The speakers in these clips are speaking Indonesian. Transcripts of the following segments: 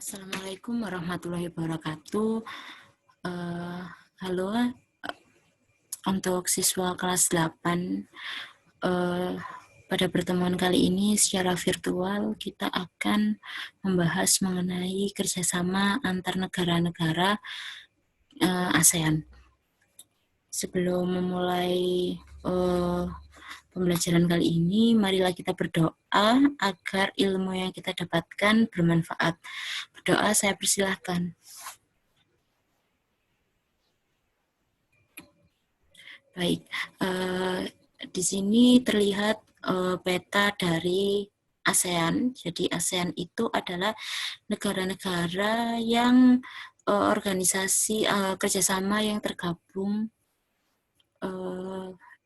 Assalamualaikum warahmatullahi wabarakatuh. Halo, untuk siswa kelas 8. Pada pertemuan kali ini secara virtual kita akan membahas mengenai kerjasama antar negara-negara ASEAN. Sebelum memulai pembelajaran kali ini, marilah kita berdoa agar ilmu yang kita dapatkan bermanfaat. Berdoa, saya persilahkan. Baik, di sini terlihat peta dari ASEAN. Jadi ASEAN itu adalah negara-negara yang organisasi kerjasama yang tergabung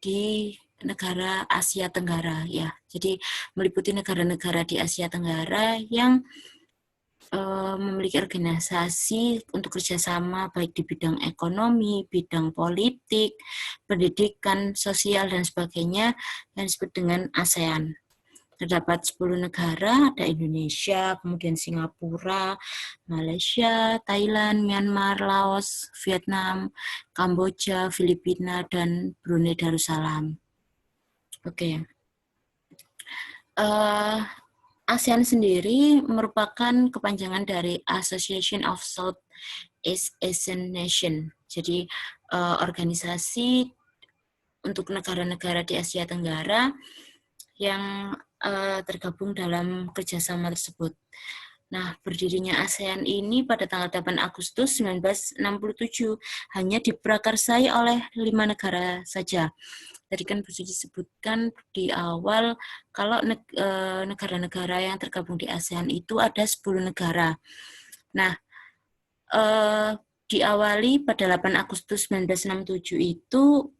di negara Asia Tenggara, ya. Jadi meliputi negara-negara di Asia Tenggara yang memiliki organisasi untuk kerjasama baik di bidang ekonomi, bidang politik, pendidikan, sosial, dan sebagainya yang disebut dengan ASEAN. Terdapat 10 negara, ada Indonesia, kemudian Singapura, Malaysia, Thailand, Myanmar, Laos, Vietnam, Kamboja, Filipina, dan Brunei Darussalam. Oke. ASEAN sendiri merupakan kepanjangan dari Association of Southeast Asian Nations. Jadi organisasi untuk negara-negara di Asia Tenggara yang tergabung dalam kerjasama tersebut. Nah, berdirinya ASEAN ini pada tanggal 8 Agustus 1967 hanya diprakarsai oleh 5 negara saja. Tadi kan bisa disebutkan di awal kalau negara-negara yang tergabung di ASEAN itu ada 10 negara. Nah, diawali pada 8 Agustus 1967 itu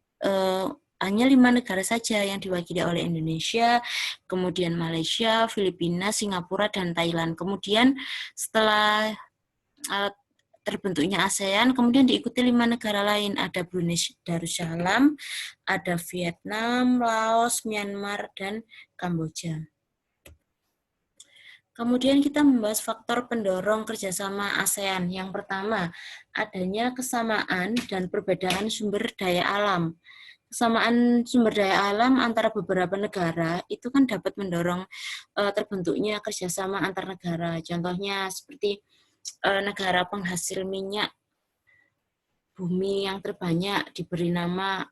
hanya 5 negara saja yang diwakili oleh Indonesia, kemudian Malaysia, Filipina, Singapura, dan Thailand. Kemudian setelah terbentuknya ASEAN, kemudian diikuti 5 negara lain. Ada Brunei Darussalam, ada Vietnam, Laos, Myanmar, dan Kamboja. Kemudian kita membahas faktor pendorong kerjasama ASEAN. Yang pertama, adanya kesamaan dan perbedaan sumber daya alam. Kesamaan sumber daya alam antara beberapa negara itu kan dapat mendorong terbentuknya kerjasama antar negara. Contohnya seperti negara penghasil minyak bumi yang terbanyak diberi nama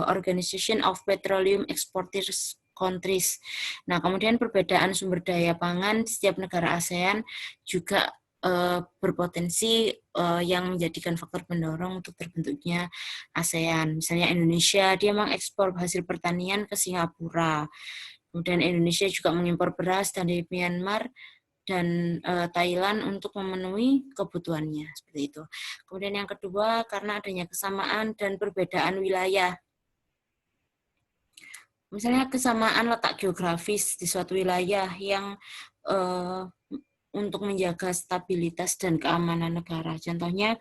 Organization of Petroleum Exporters Countries. Nah, kemudian perbedaan sumber daya pangan setiap negara ASEAN juga berpotensi yang menjadikan faktor pendorong untuk terbentuknya ASEAN. Misalnya Indonesia, dia mengekspor hasil pertanian ke Singapura. Kemudian Indonesia juga mengimpor beras dari Myanmar dan Thailand untuk memenuhi kebutuhannya, seperti itu. Kemudian yang kedua, karena adanya kesamaan dan perbedaan wilayah. Misalnya kesamaan letak geografis di suatu wilayah yang untuk menjaga stabilitas dan keamanan negara. Contohnya,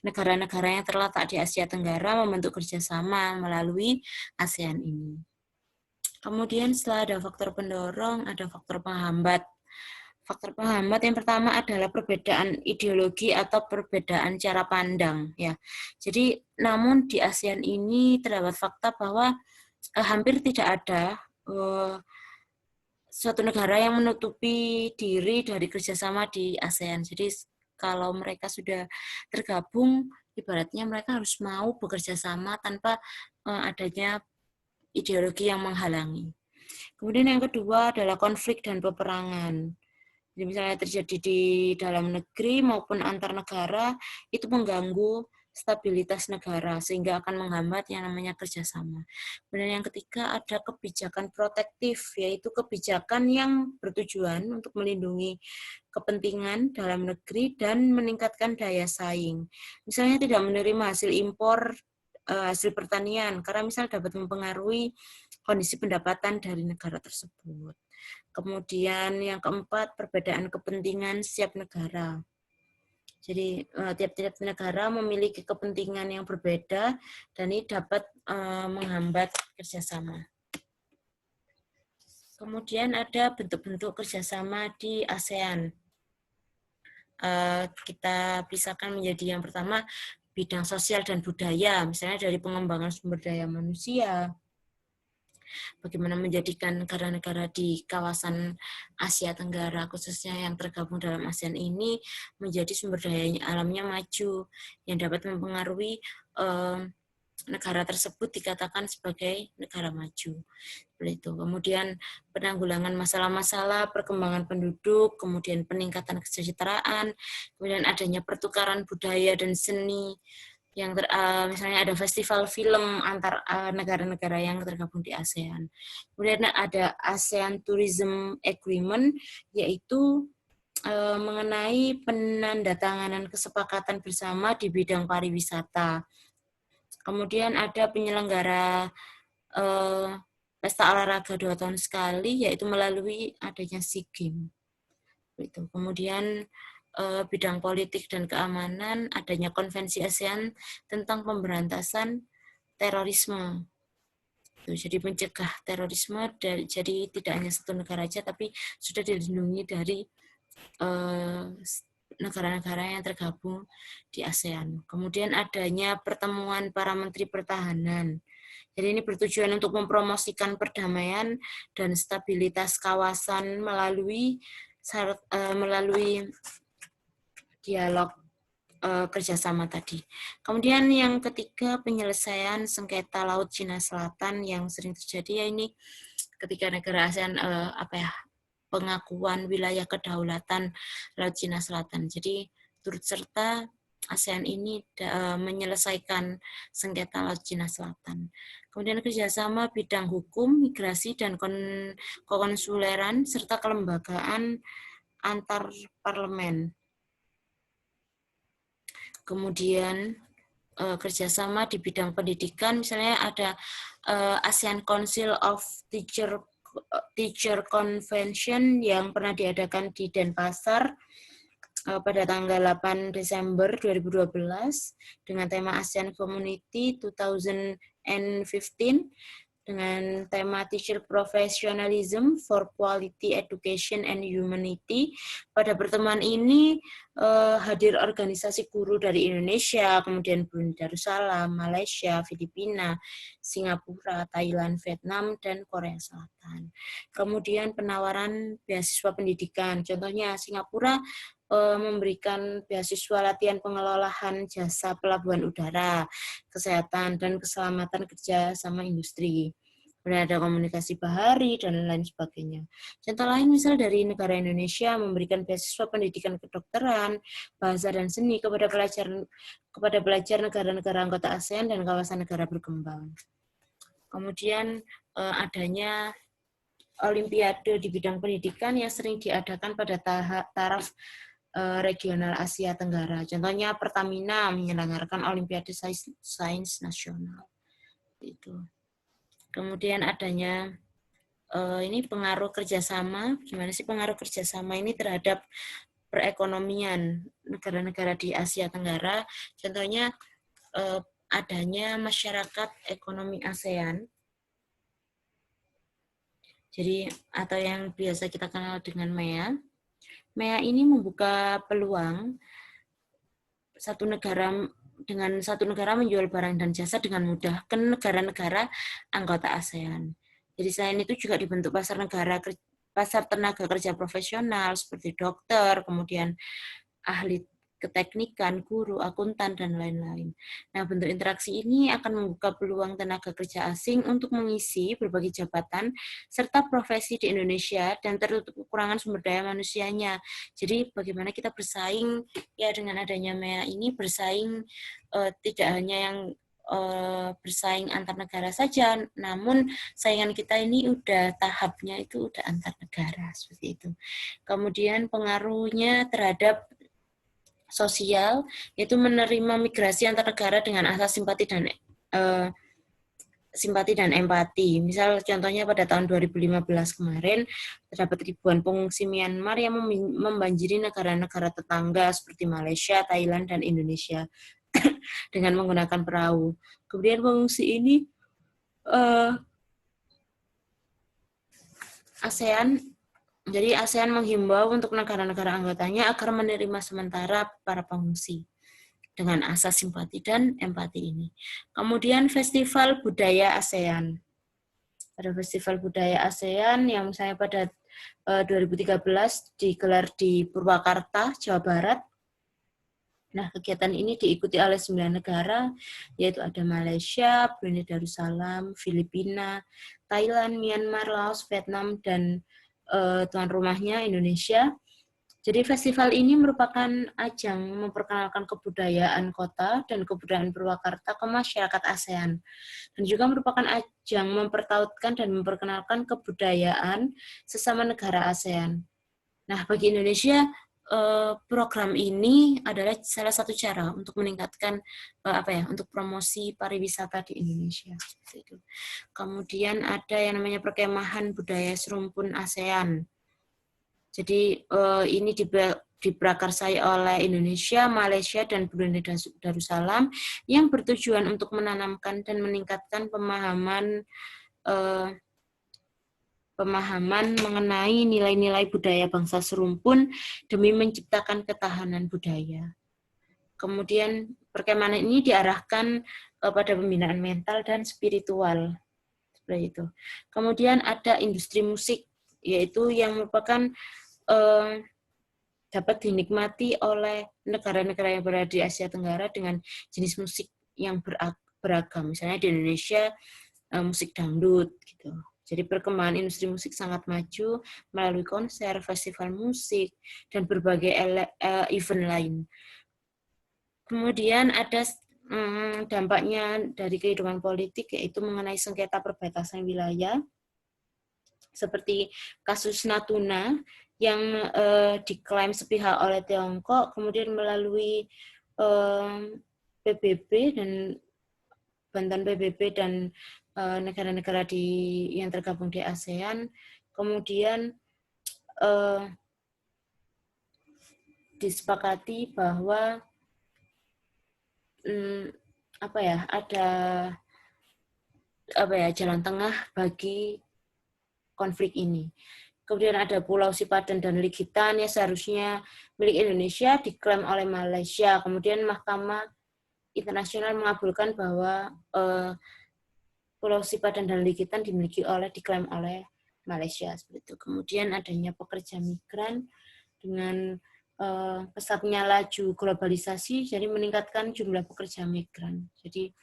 negara-negara yang terletak di Asia Tenggara membentuk kerjasama melalui ASEAN ini. Kemudian setelah ada faktor pendorong, ada faktor penghambat. Faktor penghambat yang pertama adalah perbedaan ideologi atau perbedaan cara pandang, ya. Jadi, namun di ASEAN ini terdapat fakta bahwa hampir tidak ada suatu negara yang menutupi diri dari kerjasama di ASEAN. Jadi kalau mereka sudah tergabung, ibaratnya mereka harus mau bekerja sama tanpa adanya ideologi yang menghalangi. Kemudian yang kedua adalah konflik dan peperangan. Jadi misalnya terjadi di dalam negeri maupun antar negara, itu mengganggu stabilitas negara sehingga akan menghambat yang namanya kerjasama. Kemudian yang ketiga ada kebijakan protektif, yaitu kebijakan yang bertujuan untuk melindungi kepentingan dalam negeri dan meningkatkan daya saing. Misalnya tidak menerima hasil impor hasil pertanian karena misal dapat mempengaruhi kondisi pendapatan dari negara tersebut. Kemudian yang keempat, perbedaan kepentingan setiap negara. Jadi tiap-tiap negara memiliki kepentingan yang berbeda dan ini dapat menghambat kerjasama. Kemudian ada bentuk-bentuk kerjasama di ASEAN. kita pisahkan menjadi yang pertama bidang sosial dan budaya, misalnya dari pengembangan sumber daya manusia, bagaimana menjadikan negara-negara di kawasan Asia Tenggara, khususnya yang tergabung dalam ASEAN ini, menjadi sumber daya alamnya maju, yang dapat mempengaruhi negara tersebut dikatakan sebagai negara maju. Seperti itu. Kemudian penanggulangan masalah-masalah, perkembangan penduduk, kemudian peningkatan kesejahteraan, kemudian adanya pertukaran budaya dan seni, yang misalnya ada festival film antar negara-negara yang tergabung di ASEAN. Kemudian ada ASEAN Tourism Agreement, yaitu mengenai penandatanganan kesepakatan bersama di bidang pariwisata. Kemudian ada penyelenggara pesta olahraga 2 tahun sekali, yaitu melalui adanya SEA Games. Kemudian bidang politik dan keamanan, adanya konvensi ASEAN tentang pemberantasan terorisme. Jadi mencegah terorisme, jadi tidak hanya satu negara saja, tapi sudah dilindungi dari negara-negara yang tergabung di ASEAN. Kemudian adanya pertemuan para menteri pertahanan. Jadi ini bertujuan untuk mempromosikan perdamaian dan stabilitas kawasan melalui dialog kerjasama tadi. Kemudian yang ketiga, penyelesaian sengketa Laut Cina Selatan yang sering terjadi, ya ini ketika negara ASEAN pengakuan wilayah kedaulatan Laut Cina Selatan. Jadi turut serta ASEAN ini menyelesaikan sengketa Laut Cina Selatan. Kemudian kerjasama bidang hukum, migrasi, dan kekonsuleran, serta kelembagaan antar parlemen. Kemudian kerjasama di bidang pendidikan, misalnya ada ASEAN Council of Teacher Convention yang pernah diadakan di Denpasar pada tanggal 8 Desember 2012 dengan tema ASEAN Community 2015 dengan tema Teacher Professionalism for Quality Education and Humanity. Pada pertemuan ini hadir organisasi guru dari Indonesia, kemudian Brunei Darussalam, Malaysia, Filipina, Singapura, Thailand, Vietnam, dan Korea Selatan. Kemudian penawaran beasiswa pendidikan, contohnya Singapura memberikan beasiswa latihan pengelolaan jasa pelabuhan udara, kesehatan, dan keselamatan kerja sama industri. Kemudian ada komunikasi bahari, dan lain sebagainya. Contoh lain misal dari negara Indonesia memberikan beasiswa pendidikan kedokteran, bahasa, dan seni kepada pelajar negara-negara anggota ASEAN dan kawasan negara berkembang. Kemudian adanya Olimpiade di bidang pendidikan yang sering diadakan pada taraf regional Asia Tenggara. Contohnya Pertamina menyelenggarakan Olimpiade Sains Nasional. Itu. Kemudian adanya ini pengaruh kerjasama. Gimana sih pengaruh kerjasama ini terhadap perekonomian negara-negara di Asia Tenggara? Contohnya adanya masyarakat ekonomi ASEAN. Jadi atau yang biasa kita kenal dengan MEA. MEA ini membuka peluang satu negara menjual barang dan jasa dengan mudah ke negara-negara anggota ASEAN. Jadi selain itu juga dibentuk pasar tenaga kerja profesional seperti dokter, kemudian ahli keteknikan, guru, akuntan, dan lain-lain. Nah, bentuk interaksi ini akan membuka peluang tenaga kerja asing untuk mengisi berbagai jabatan serta profesi di Indonesia dan tertutup kekurangan sumber daya manusianya. Jadi, bagaimana kita bersaing ya dengan adanya MEA ini, bersaing tidak hanya yang bersaing antar negara saja, namun saingan kita ini udah tahapnya itu udah antar negara seperti itu. Kemudian pengaruhnya terhadap sosial, yaitu menerima migrasi antar negara dengan asas simpati dan empati. Misal contohnya pada tahun 2015 kemarin, terdapat ribuan pengungsi Myanmar yang membanjiri negara-negara tetangga seperti Malaysia, Thailand, dan Indonesia dengan menggunakan perahu. Kemudian pengungsi ini ASEAN Jadi ASEAN menghimbau untuk negara-negara anggotanya agar menerima sementara para pengungsi dengan asas simpati dan empati ini. Kemudian Festival Budaya ASEAN. Ada Festival Budaya ASEAN yang misalnya pada 2013 digelar di Purwakarta, Jawa Barat. Nah, kegiatan ini diikuti oleh 9 negara, yaitu ada Malaysia, Brunei Darussalam, Filipina, Thailand, Myanmar, Laos, Vietnam, dan tuan rumahnya Indonesia. Jadi festival ini merupakan ajang memperkenalkan kebudayaan kota dan kebudayaan Purwakarta ke masyarakat ASEAN. Dan juga merupakan ajang mempertautkan dan memperkenalkan kebudayaan sesama negara ASEAN. Nah, bagi Indonesia, program ini adalah salah satu cara untuk meningkatkan untuk promosi pariwisata di Indonesia. Kemudian ada yang namanya perkemahan budaya serumpun ASEAN. Jadi ini diprakarsai oleh Indonesia, Malaysia, dan Brunei Darussalam yang bertujuan untuk menanamkan dan meningkatkan pemahaman mengenai nilai-nilai budaya bangsa serumpun demi menciptakan ketahanan budaya. Kemudian perkemahan ini diarahkan pada pembinaan mental dan spiritual. Seperti itu. Kemudian ada industri musik, yaitu yang merupakan dapat dinikmati oleh negara-negara yang berada di Asia Tenggara dengan jenis musik yang beragam. Misalnya di Indonesia musik dangdut gitu. Jadi perkembangan industri musik sangat maju melalui konser, festival musik, dan berbagai event lain. Kemudian ada dampaknya dari kehidupan politik, yaitu mengenai sengketa perbatasan wilayah, seperti kasus Natuna yang diklaim sepihak oleh Tiongkok, kemudian melalui PBB dan bantuan PBB dan negara-negara yang tergabung di ASEAN, kemudian disepakati bahwa ada jalan tengah bagi konflik ini. Kemudian ada Pulau Sipadan dan Ligitan yang seharusnya milik Indonesia diklaim oleh Malaysia. Kemudian Mahkamah Internasional mengabulkan bahwa Pulau Sipadan dan Ligitan diklaim oleh Malaysia seperti itu. Kemudian adanya pekerja migran dengan pesatnya laju globalisasi, jadi meningkatkan jumlah pekerja migran. Jadi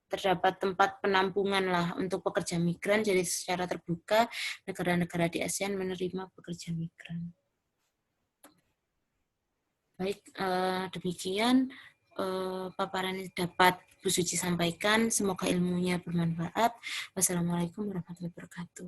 terdapat tempat penampungan lah untuk pekerja migran, jadi secara terbuka negara-negara di ASEAN menerima pekerja migran. Baik, demikian paparan yang dapat Bu Suci sampaikan. Semoga ilmunya bermanfaat. Wassalamualaikum warahmatullahi wabarakatuh.